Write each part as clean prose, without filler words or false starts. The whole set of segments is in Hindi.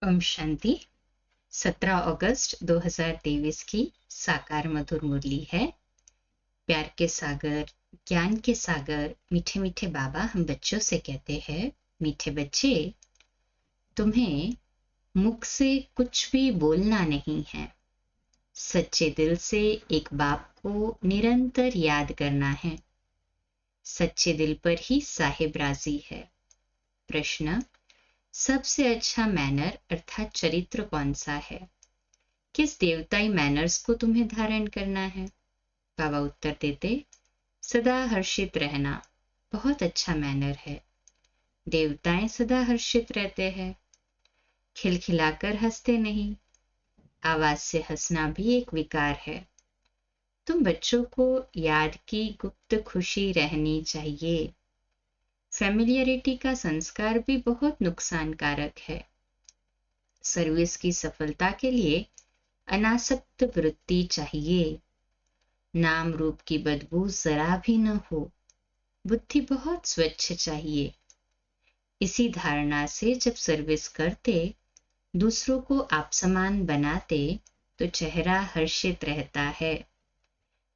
ओम शांति। 17 अगस्त 2023 की साकार मधुर मुरली है। प्यार के सागर, ज्ञान के सागर, मीठे मीठे बाबा हम बच्चों से कहते हैं, मीठे बच्चे, तुम्हें मुख से कुछ भी बोलना नहीं है। सच्चे दिल से एक बाप को निरंतर याद करना है। सच्चे दिल पर ही साहिब राजी है। प्रश्न: सबसे अच्छा मैनर अर्थात चरित्र कौन सा है? किस देवताई मैनर्स को तुम्हें धारण करना है? बाबा उत्तर देते, सदा हर्षित रहना बहुत अच्छा मैनर है। देवताएं सदा हर्षित रहते हैं, खिलखिलाकर हंसते नहीं। आवाज से हंसना भी एक विकार है। तुम बच्चों को याद की गुप्त खुशी रहनी चाहिए। फैमिलियरिटी का संस्कार भी बहुत नुकसानकारक है। सर्विस की सफलता के लिए अनासक्त वृत्ति चाहिए। नाम रूप की बदबू जरा भी न हो। बुद्धि बहुत स्वच्छ चाहिए। इसी धारणा से जब सर्विस करते, दूसरों को आप समान बनाते, तो चेहरा हर्षित रहता है।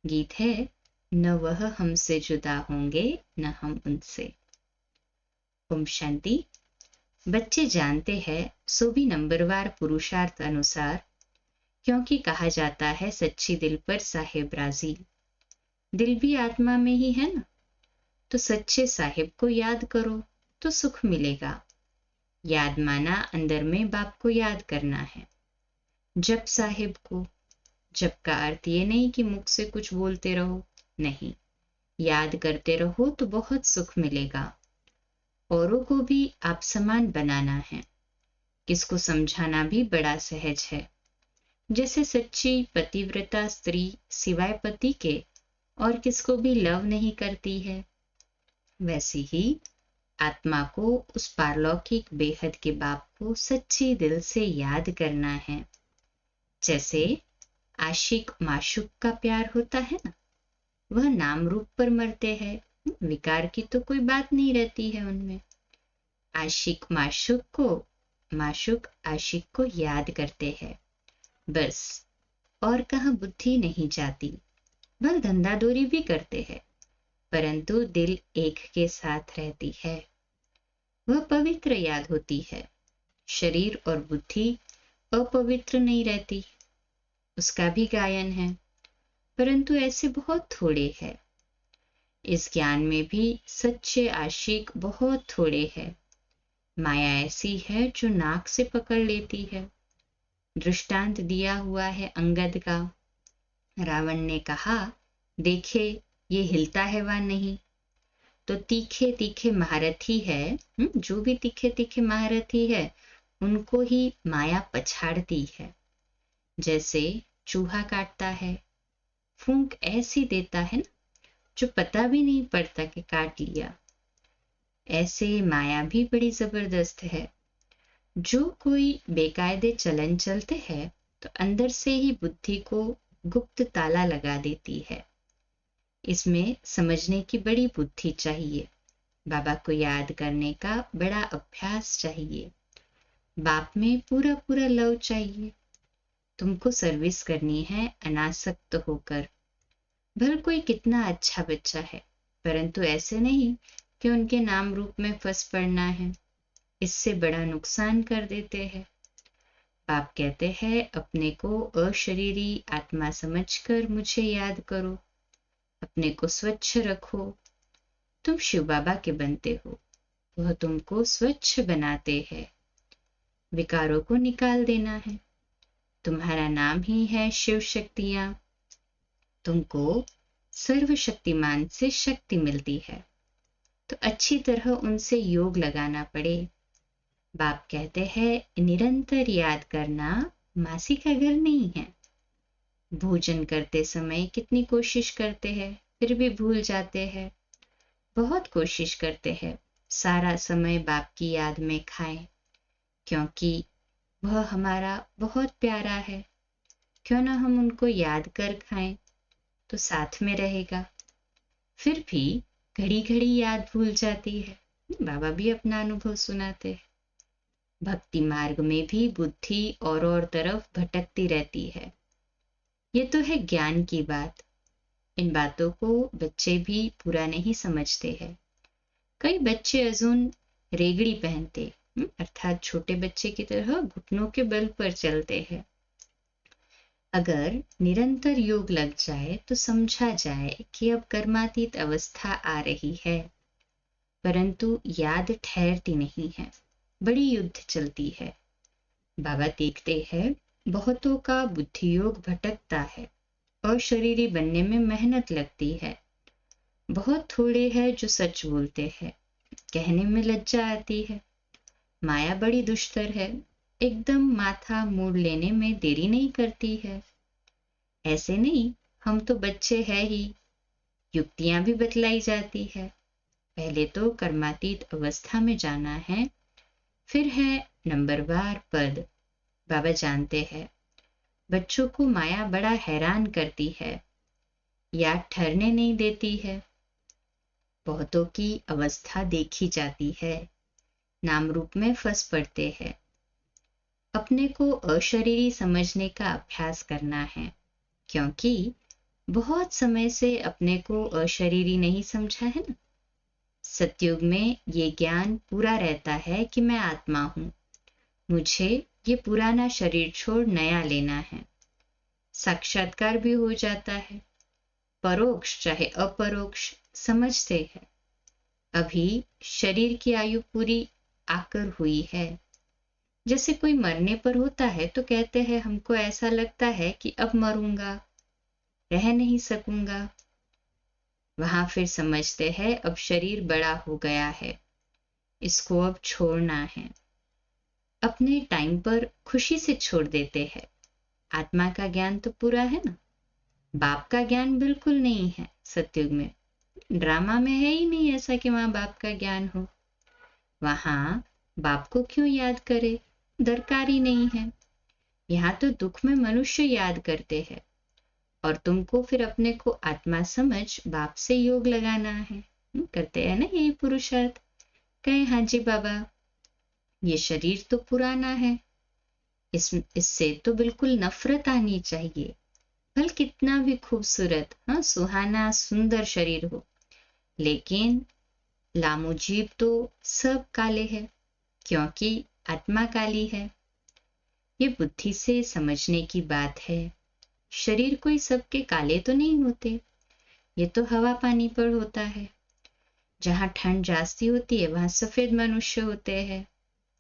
गीत है, न वह हमसे जुदा होंगे न हम उनसे। ओम शांति। बच्चे जानते हैं, सो भी नंबरवार पुरुषार्थ अनुसार, क्योंकि कहा जाता है सच्ची दिल पर साहिब राजी। दिल भी आत्मा में ही है ना, तो सच्चे साहिब को याद करो तो सुख मिलेगा। याद माना अंदर में बाप को याद करना है। जप साहिब को। जप का अर्थ ये नहीं कि मुख से कुछ बोलते रहो, नहीं, याद करते रहो तो बहुत सुख मिलेगा। औरों को भी आप समान बनाना है। किसको समझाना भी बड़ा सहज है। जैसे सच्ची पतिव्रता स्त्री सिवाय पति के और किसको भी लव नहीं करती है, वैसे ही आत्मा को उस पारलौकिक बेहद के बाप को सच्ची दिल से याद करना है। जैसे आशिक माशूक का प्यार होता है ना, वह नाम रूप पर मरते हैं, विकार की तो कोई बात नहीं रहती है उनमें। आशिक माशूक आशिक को याद करते हैं, बस, और कहाँ बुद्धि नहीं जाती। भल धंधादोरी भी करते हैं, परंतु दिल एक के साथ रहती है। वह पवित्र याद होती है। शरीर और बुद्धि अपवित्र नहीं रहती। उसका भी गायन है, परंतु ऐसे बहुत थोड़े हैं। इस ज्ञान में भी सच्चे आशिक बहुत थोड़े हैं। माया ऐसी है जो नाक से पकड़ लेती है। दृष्टांत दिया हुआ है अंगद का। रावण ने कहा, देखे ये हिलता है वा नहीं। तो तीखे तीखे महारथी है, जो भी तीखे तीखे महारथी है, उनको ही माया पछाड़ती है। जैसे चूहा काटता है, फूंक ऐसी देता है ना, जो पता भी नहीं पड़ता कि काट लिया। ऐसे माया भी बड़ी जबरदस्त है। जो कोई बेकायदे चलन चलते हैं, तो अंदर से ही बुद्धि को गुप्त ताला लगा देती है। इसमें समझने की बड़ी बुद्धि चाहिए। बाबा को याद करने का बड़ा अभ्यास चाहिए। बाप में पूरा पूरा लव चाहिए। तुमको सर्विस करनी है अनासक्त होकर। भले कोई कितना अच्छा बच्चा है, परंतु ऐसे नहीं कि उनके नाम रूप में फंस पड़ना है। इससे बड़ा नुकसान कर देते हैं। बाप कहते हैं, अपने को अशरीरी आत्मा समझकर मुझे याद करो। अपने को स्वच्छ रखो। तुम शिव बाबा के बनते हो, वह तुमको स्वच्छ बनाते हैं। विकारों को निकाल देना है। तुम्हारा नाम ही है शिव शक्तियां। तुमको सर्वशक्तिमान से शक्ति मिलती है, तो अच्छी तरह उनसे योग लगाना पड़े। बाप कहते हैं, निरंतर याद करना मासी का घर नहीं है। भोजन करते समय कितनी कोशिश करते हैं, फिर भी भूल जाते हैं। बहुत कोशिश करते हैं सारा समय बाप की याद में खाएं, क्योंकि वह हमारा बहुत प्यारा है। क्यों ना हम उनको याद कर खाएं, तो साथ में रहेगा। फिर भी घड़ी घड़ी याद भूल जाती है। बाबा भी अपना अनुभव सुनाते हैं। भक्ति मार्ग में भी बुद्धि और तरफ भटकती रहती है। ये तो है ज्ञान की बात। इन बातों को बच्चे भी पूरा नहीं समझते हैं। कई बच्चे अजून रेगड़ी पहनते, अर्थात छोटे बच्चे की तरह घुटनों के बल पर चलते हैं। अगर निरंतर योग लग जाए तो समझा जाए कि अब कर्मातीत अवस्था आ रही है, परंतु याद ठहरती नहीं है, बड़ी युद्ध चलती है। बाबा देखते हैं बहुतों का बुद्धि योग भटकता है और शरीरी बनने में मेहनत लगती है। बहुत थोड़े हैं जो सच बोलते हैं, कहने में लज्जा आती है। माया बड़ी दुष्टर है, एकदम माथा मोड़ लेने में देरी नहीं करती है। ऐसे नहीं, हम तो बच्चे हैं ही, युक्तियां भी बतलाई जाती है। पहले तो कर्मातीत अवस्था में जाना है, फिर है नंबरवार पद। बाबा जानते हैं बच्चों को माया बड़ा हैरान करती है, याद ठहरने नहीं देती है। बहुतों की अवस्था देखी जाती है, नाम रूप में फंस पड़ते हैं। अपने को अशरीरी समझने का अभ्यास करना है, क्योंकि बहुत समय से अपने को अशरीरी नहीं समझा है ना। सतयुग में ये ज्ञान पूरा रहता है कि मैं आत्मा हूं, मुझे ये पुराना शरीर छोड़ नया लेना है। साक्षात्कार भी हो जाता है, परोक्ष चाहे अपरोक्ष समझते हैं। अभी शरीर की आयु पूरी आकर हुई है। जैसे कोई मरने पर होता है तो कहते हैं हमको ऐसा लगता है कि अब मरूंगा, रह नहीं सकूंगा। वहां फिर समझते हैं अब शरीर बड़ा हो गया है, इसको अब छोड़ना है। अपने टाइम पर खुशी से छोड़ देते हैं। आत्मा का ज्ञान तो पूरा है ना। बाप का ज्ञान बिल्कुल नहीं है सतयुग में। ड्रामा में है ही नहीं ऐसा कि वहां बाप का ज्ञान हो। वहां बाप को क्यों याद करे, दरकार ही नहीं है। यहाँ तो दुख में मनुष्य याद करते हैं और तुमको फिर अपने को आत्मा समझ बाप से योग लगाना है। करते हैं ना यही पुरुषार्थ। कहे हाँ जी बाबा, ये शरीर तो पुराना है, इससे तो बिल्कुल नफरत आनी चाहिए। भल कितना भी खूबसूरत, हाँ सुहाना सुंदर शरीर हो, लेकिन लामुजीब तो सब काले हैं, क्योंकि आत्मा काली है। ये बुद्धि से समझने की बात है। शरीर कोई सबके काले तो नहीं होते, ये तो हवा पानी पर होता है। जहां ठंड जास्ती होती है वहां सफेद मनुष्य होते हैं।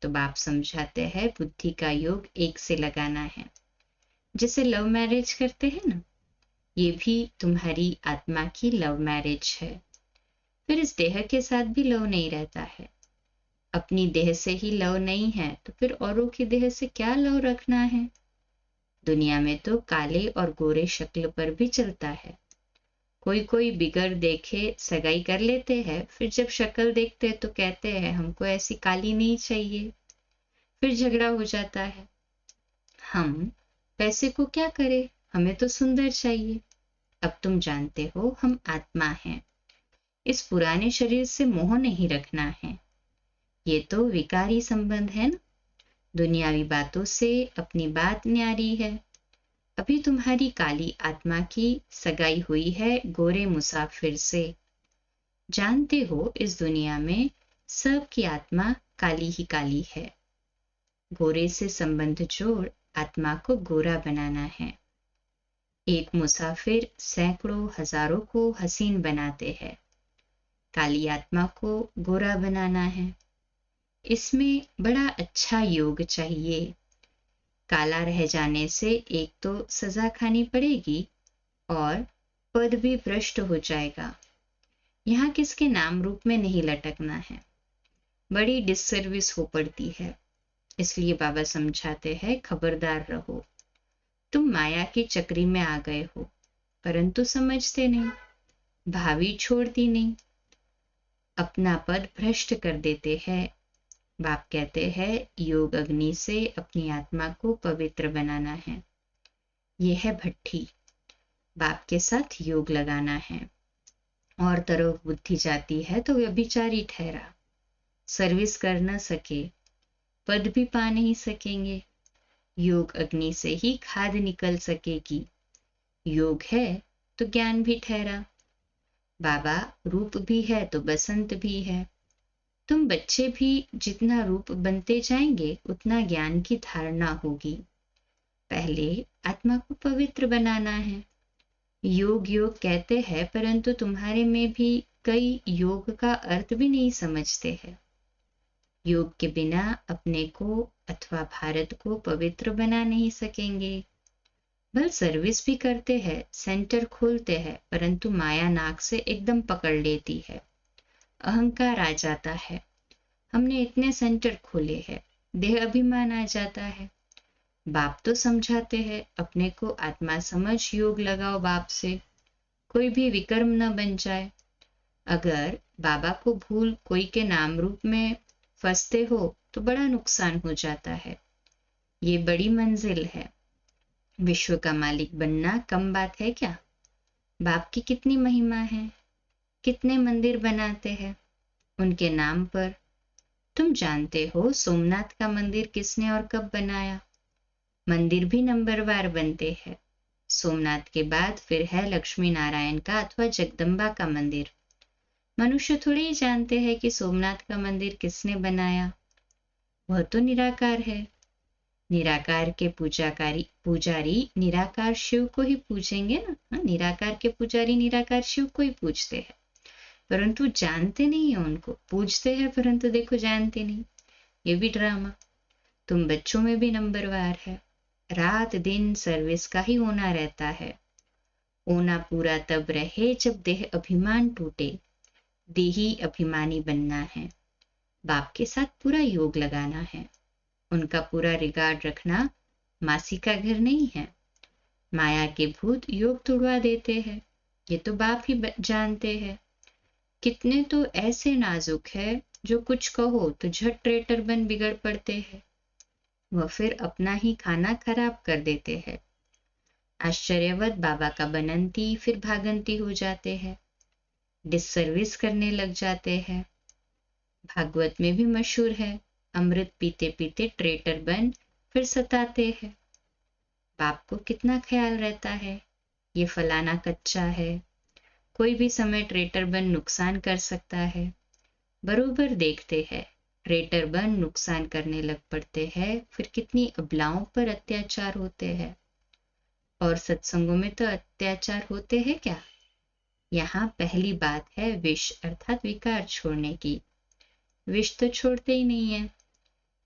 तो बाप समझाते हैं बुद्धि का योग एक से लगाना है। जैसे लव मैरिज करते हैं ना, ये भी तुम्हारी आत्मा की लव मैरिज है। फिर इस देह के साथ भी लव नहीं रहता है। अपनी देह से ही लव नहीं है तो फिर औरों की देह से क्या लव रखना है। दुनिया में तो काले और गोरे शक्ल पर भी चलता है। कोई कोई बिगर देखे सगाई कर लेते हैं, फिर जब शक्ल देखते तो कहते हैं हमको ऐसी काली नहीं चाहिए, फिर झगड़ा हो जाता है। हम पैसे को क्या करें, हमें तो सुंदर चाहिए। अब तुम जानते हो हम आत्मा हैं, इस पुराने शरीर से मोह नहीं रखना है। ये तो विकारी संबंध है ना। दुनियावी बातों से अपनी बात न्यारी है। अभी तुम्हारी काली आत्मा की सगाई हुई है गोरे मुसाफिर से। जानते हो इस दुनिया में सबकी आत्मा काली ही काली है। गोरे से संबंध जोड़ आत्मा को गोरा बनाना है। एक मुसाफिर सैकड़ों हजारों को हसीन बनाते हैं, काली आत्मा को गोरा बनाना है। इसमें बड़ा अच्छा योग चाहिए। काला रह जाने से एक तो सजा खानी पड़ेगी और पद भी भ्रष्ट हो जाएगा। यहाँ किसके नाम रूप में नहीं लटकना है, बड़ी डिससर्विस हो पड़ती है। इसलिए बाबा समझाते हैं खबरदार रहो। तुम माया की चक्री में आ गए हो, परंतु समझते नहीं, भावी छोड़ती नहीं, अपना पद भ्रष्ट कर देते हैं। बाप कहते हैं योग अग्नि से अपनी आत्मा को पवित्र बनाना है। यह है भट्ठी, बाप के साथ योग लगाना है। और तरफ बुद्धि जाती है तो व्यभिचारी ठहरा, सर्विस कर न सके, पद भी पा नहीं सकेंगे। योग अग्नि से ही खाद निकल सकेगी। योग है तो ज्ञान भी ठहरा। बाबा रूप भी है तो बसंत भी है। तुम बच्चे भी जितना रूप बनते जाएंगे उतना ज्ञान की धारणा होगी। पहले आत्मा को पवित्र बनाना है। योग योग कहते हैं, परंतु तुम्हारे में भी कई योग का अर्थ भी नहीं समझते हैं। योग के बिना अपने को अथवा भारत को पवित्र बना नहीं सकेंगे। बल सर्विस भी करते हैं, सेंटर खोलते हैं, परंतु माया नाक से एकदम पकड़ लेती है। अहंकार आ जाता है, हमने इतने सेंटर खोले हैं, देह अभिमान आ जाता है। बाप तो समझाते हैं, अपने को आत्मा समझ योग लगाओ बाप से, कोई भी विकर्म न बन जाए। अगर बाबा को भूल कोई के नाम रूप में फंसते हो तो बड़ा नुकसान हो जाता है। ये बड़ी मंजिल है। विश्व का मालिक बनना कम बात है क्या? बाप की कितनी महिमा है, कितने मंदिर बनाते हैं उनके नाम पर। तुम जानते हो सोमनाथ का मंदिर किसने और कब बनाया? मंदिर भी नंबरवार बनते हैं। सोमनाथ के बाद फिर है लक्ष्मी नारायण का अथवा जगदम्बा का मंदिर। मनुष्य थोड़े ही जानते हैं कि सोमनाथ का मंदिर किसने बनाया। वह तो निराकार है। निराकार के पुजारी निराकार शिव को ही पूजेंगे ना। निराकार के पुजारी निराकार शिव को ही पूजते हैं, परंतु जानते नहीं है उनको। पूजते हैं परंतु देखो जानते नहीं। ये भी ड्रामा। तुम बच्चों में भी नंबरवार है। रात दिन सर्विस का ही होना रहता है। होना पूरा तब रहे जब देह अभिमान टूटे। देही अभिमानी बनना है। बाप के साथ पूरा योग लगाना है। उनका पूरा रिगार्ड रखना। मासी का घर नहीं है। माया के भूत योग तोड़वा देते हैं, ये तो बाप ही जानते हैं। कितने तो ऐसे नाजुक है जो कुछ कहो तो झट ट्रेटर बन बिगड़ पड़ते हैं। वह फिर अपना ही खाना खराब कर देते हैं। आश्चर्यवत बाबा का बनंती फिर भागंती हो जाते हैं, डिससर्विस करने लग जाते हैं। भागवत में भी मशहूर है, अमृत पीते पीते ट्रेटर बन फिर सताते हैं। बाप को कितना ख्याल रहता है, ये फलाना कच्चा है, कोई भी समय ट्रेटर बन नुकसान कर सकता है। बरोबर देखते हैं, ट्रेटर बन नुकसान करने लग पड़ते हैं, फिर कितनी अबलाओं पर अत्याचार होते हैं। और सत्संगों में तो अत्याचार होते हैं क्या? यहाँ पहली बात है विष अर्थात विकार छोड़ने की। विष तो छोड़ते ही नहीं है।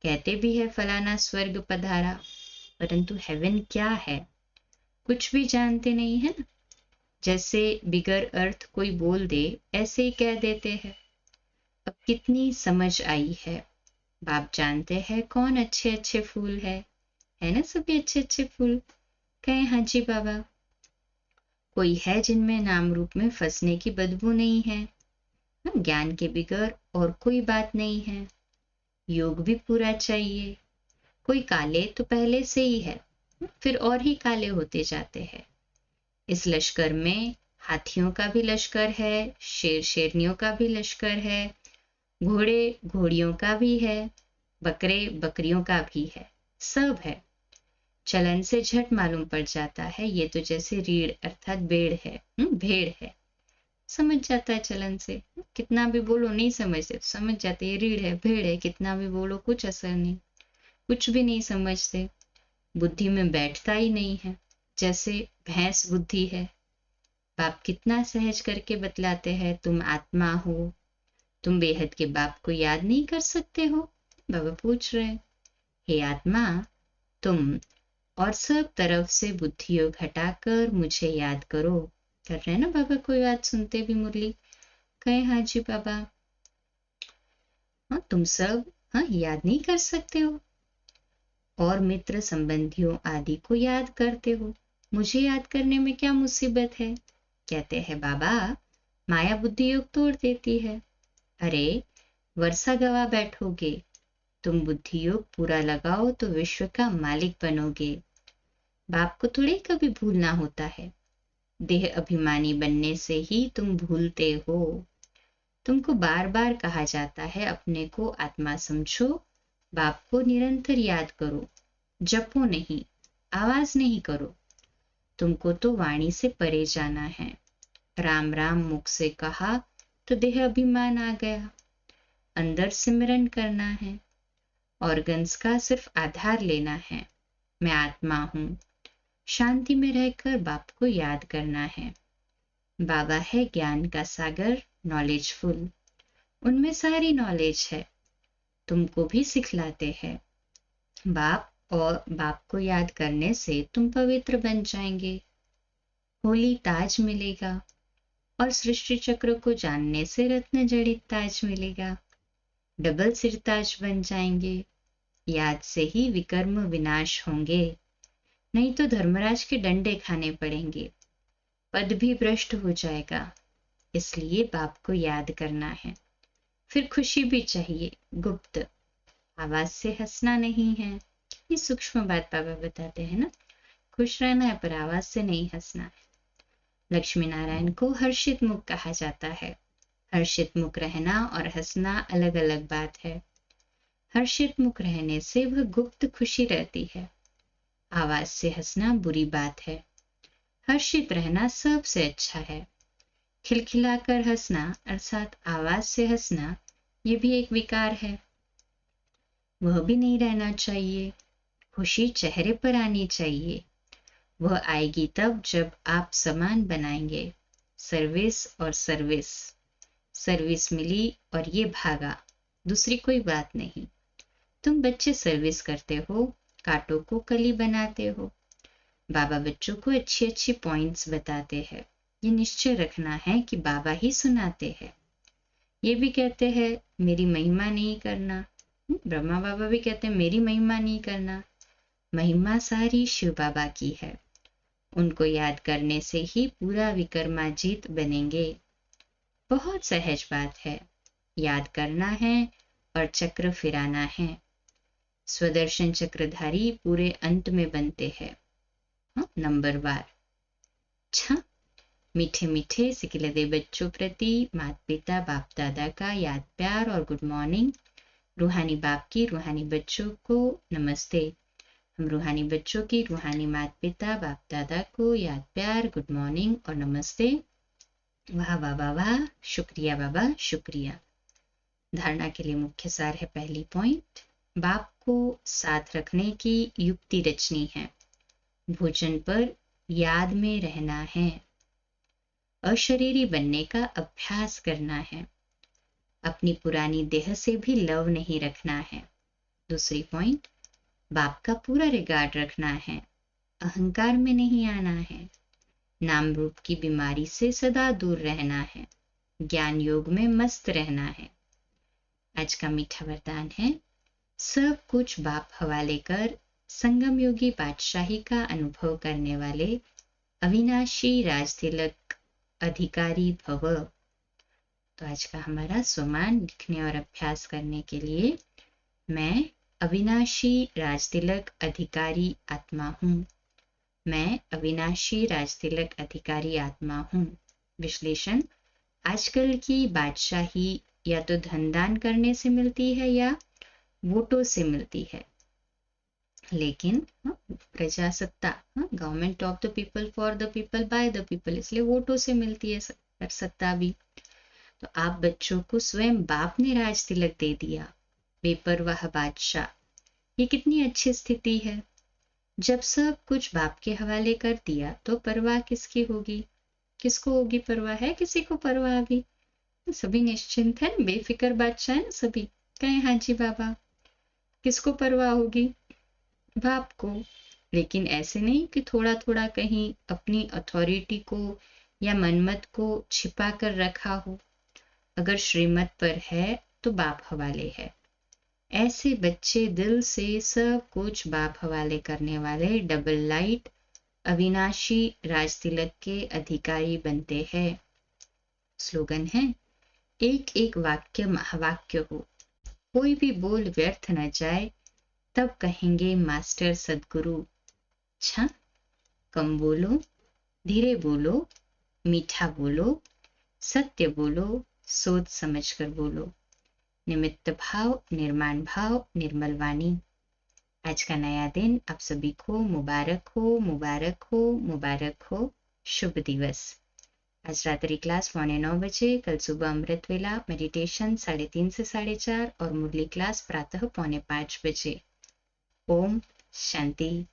कहते भी है फलाना स्वर्ग पधारा, परंतु हेवन क्या है कुछ भी जानते नहीं है ना। जैसे बिगर अर्थ कोई बोल दे ऐसे ही कह देते हैं। अब कितनी समझ आई है। बाप जानते हैं कौन अच्छे अच्छे फूल है ना सभी अच्छे अच्छे फूल। कहे हाँ जी बाबा। कोई है जिनमें नाम रूप में फंसने की बदबू नहीं है। ज्ञान के बिगर और कोई बात नहीं है। योग भी पूरा चाहिए। कोई काले तो पहले से ही है, फिर और ही काले होते जाते हैं। इस लश्कर में हाथियों का भी लश्कर है, शेर शेरनियों का भी लश्कर है, घोड़े घोड़ियों का भी है, बकरे बकरियों का भी है, सब है। चलन से झट मालूम पड़ जाता है, ये तो जैसे रीढ़ अर्थात भेड़ है। समझ जाता है चलन से। कितना भी बोलो नहीं समझते, समझ जाते ये रीढ़ है भेड़ है। कितना भी बोलो कुछ असर नहीं, कुछ भी नहीं समझते। बुद्धि में बैठता ही नहीं है, जैसे भैंस बुद्धि है। बाप कितना सहज करके बतलाते हैं, तुम आत्मा हो, तुम बेहद के बाप को याद नहीं कर सकते हो। बाबा पूछ रहे, हे आत्मा तुम और सब तरफ से बुद्धि योग हटाकर मुझे याद करो। कर रहे हैं ना बाबा कोई बात सुनते भी मुरली। कहे हाँ जी बाबा। हाँ तुम सब याद नहीं कर सकते हो और मित्र संबंधियों आदि को याद करते हो। मुझे याद करने में क्या मुसीबत है? कहते हैं बाबा माया बुद्धि योग तोड़ देती है। अरे वर्षा गवा बैठोगे, तुम बुद्धि योग पूरा लगाओ तो विश्व का मालिक बनोगे। बाप को थोड़े कभी भूलना होता है। देह अभिमानी बनने से ही तुम भूलते हो। तुमको बार बार कहा जाता है अपने को आत्मा समझो, बाप को निरंतर याद करो, जपो नहीं, आवाज नहीं करो। तुमको तो वाणी से परे जाना है। राम राम मुख से कहा तो देह अभिमान आ गया। अंदर सिमरन करना है, ऑर्गन्स का सिर्फ आधार लेना है। मैं आत्मा हूँ। शांति में रहकर बाप को याद करना है। बाबा है ज्ञान का सागर, नॉलेजफुल। उनमें सारी नॉलेज है, तुमको भी सिखलाते हैं। बाप और बाप को याद करने से तुम पवित्र बन जाएंगे। होली ताज मिलेगा और सृष्टि चक्र को जानने से रत्न जड़ित ताज मिलेगा। डबल सिर ताज बन जाएंगे। याद से ही विकर्म विनाश होंगे, नहीं तो धर्मराज के डंडे खाने पड़ेंगे। पद भी भ्रष्ट हो जाएगा। इसलिए बाप को याद करना है। फिर खुशी भी चाहिए, गुप्त, आवाज से हंसना नहीं है। ये सूक्ष्म बात बाबा बताते हैं ना। खुश रहना है पर आवाज से नहीं हंसना है। लक्ष्मी नारायण को हर्षित मुख कहा जाता है। हर्षित मुख रहना और हंसना अलग अलग बात है। हर्षित मुख रहने से वह गुप्त खुशी रहती है। आवाज से हंसना बुरी बात है। हर्षित रहना सबसे अच्छा है। खिलखिलाकर हंसना अर्थात आवाज से हंसना, ये भी एक विकार है, वह भी नहीं रहना चाहिए। खुशी चेहरे पर आनी चाहिए। वह आएगी तब जब आप सामान बनाएंगे। सर्विस और सर्विस, सर्विस मिली और ये भागा, दूसरी कोई बात नहीं। तुम बच्चे सर्विस करते हो, कांटों को कली बनाते हो। बाबा बच्चों को अच्छी अच्छी पॉइंट्स बताते हैं। ये निश्चय रखना है कि बाबा ही सुनाते हैं। ये भी कहते हैं मेरी महिमा नहीं करना। ब्रह्मा बाबा भी कहते हैं मेरी महिमा नहीं करना। महिमा सारी शिव बाबा की है। उनको याद करने से ही पूरा विक्रमाजीत बनेंगे। बहुत सहज बात है। याद करना है और चक्र फिराना है। स्वदर्शन चक्रधारी पूरे अंत में बनते हैं। नंबर वार। अच्छा, मीठे मीठे सिकिलदे बच्चों प्रति माता पिता बाप दादा का याद प्यार और गुड मॉर्निंग। रूहानी बाप की रूहानी बच्चों को नमस्ते। हम रूहानी बच्चों की रूहानी माता पिता बाप दादा को याद प्यार, गुड मॉर्निंग और नमस्ते। वाह वाह वाह वाह, शुक्रिया बाबा, शुक्रिया। धारणा के लिए मुख्य सार है पहली पॉइंट, बाप को साथ रखने की युक्ति रचनी है। भोजन पर याद में रहना है। अशरीरी बनने का अभ्यास करना है। अपनी पुरानी देह से भी लव नहीं रखना है। दूसरी पॉइंट, बाप का पूरा रिगार्ड रखना है। अहंकार में नहीं आना है। नाम रूप की बीमारी से सदा दूर रहना है। ज्ञान योग में मस्त रहना है। आज का मीठा वरदान है, सब कुछ बाप हवाले कर संगम योगी बादशाही का अनुभव करने वाले अविनाशी राजतिलक अधिकारी भव। तो आज का हमारा स्वमान लिखने और अभ्यास करने के लिए, मैं अविनाशी राजतिलक अधिकारी आत्मा हूँ। मैं अविनाशी राजतिलक अधिकारी आत्मा हूँ। विश्लेषण, आजकल की बादशाही या तो धन दान करने से मिलती है या वोटों से मिलती है, लेकिन प्रजासत्ता, government of the people for the people by the people, इसलिए वोटों से मिलती है सत्ता भी। तो आप बच्चों को स्वयं बाप ने राज तिलक दे दिया, बेपरवाह बादशाह। ये कितनी अच्छी स्थिति है। जब सब कुछ बाप के हवाले कर दिया तो परवाह किसकी होगी? किसको होगी परवाह? है किसी को परवाह? अभी सभी निश्चिंत है, बेफिक्र बादशाह है ना सभी। कहें हाँ जी बाबा, किसको परवाह होगी? बाप को। लेकिन ऐसे नहीं कि थोड़ा थोड़ा कहीं अपनी अथॉरिटी को या मनमत को छिपा कर रखा हो। अगर श्रीमत पर है तो बाप हवाले है। ऐसे बच्चे दिल से सब कुछ बाप हवाले करने वाले डबल लाइट अविनाशी राजतिलक के अधिकारी बनते हैं। स्लोगन है, एक एक वाक्य महावाक्य हो, कोई भी बोल व्यर्थ न जाए, तब कहेंगे मास्टर सदगुरु। अच्छा, कम बोलो, धीरे बोलो, मीठा बोलो, सत्य बोलो, सोच समझ कर बोलो। निमित्त भाव, निर्माण भाव, निर्मल वाणी। आज का नया दिन आप सभी को मुबारक हो, मुबारक हो, मुबारक हो। शुभ दिवस। आज रात्रि क्लास 9:15 बजे, कल सुबह अमृत वेला मेडिटेशन 3:30 से 4:30 और मुरली क्लास प्रातः 4:45 बजे। ओम शांति